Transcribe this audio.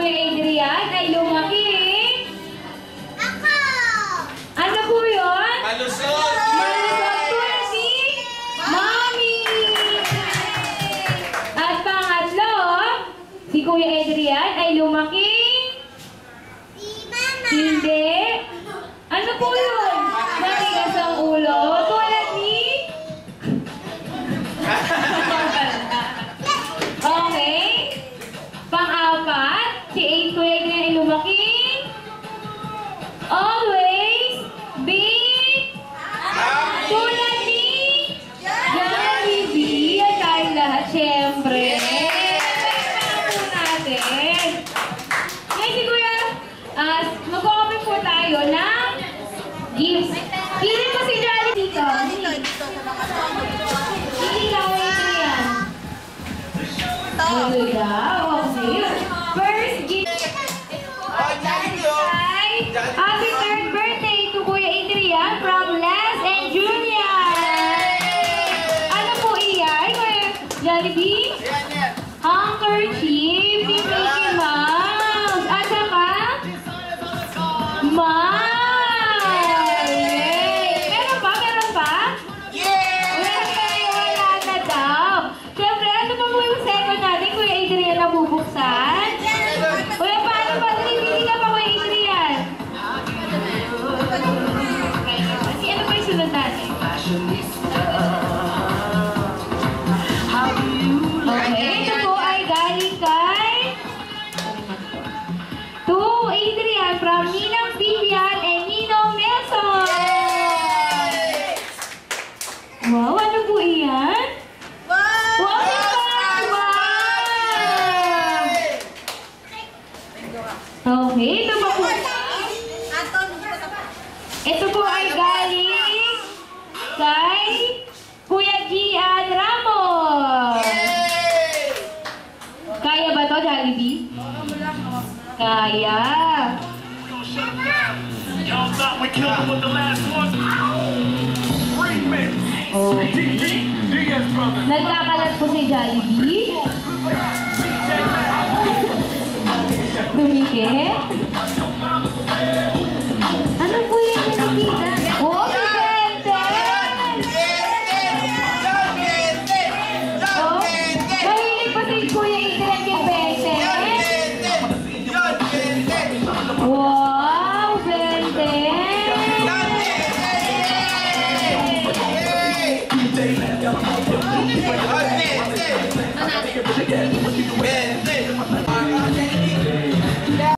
Kuya Adrian ay lumaki. Ako! Ano po yun? Malusot! Malusot po si Mami! At pangatlo, si Kuya Adrian ay lumaki. Si Mama! Hindi. Ano po yun? Matigas ang ulo. Tulad ni... Okay. Pang-apat, si Kuya Adrian ay lumaki. Always be tulad ni Jollibee. At tayo lahat, syempre. Pagpapalo natin. Ngayon si Kuya, mag-open po tayo ng gifts. Pili mo si Jollibee dito. Pili ka, Adrian. Ano daw? Okay. First gift. Happy third birthday to Kuya Adrian from Les and Julia. Ano po iyan? Kuya Jollibee? Handkerchief ni Mickey Mouse. At saka? Meron pa? Meron pa? Wala na daw. Siyempre, ano pa po yung second natin? Kuya Adrian na bubuksan? Kuya, paano pa? Pili ka pa, Kuya Adrian. Kasi ano pa yung sunod natin? Okay, ito po ay galing kay to Adrian from Ninang Vivian and Ninong Nelson. Wow, ano po iyan? Wow! Okay, ito pa po. Ito po ay galing kay Kuya Gian Ramos. Kaya ba to, Jollibee? Kaya. Oh. Nagkakalat po si Jollibee. Dumikit.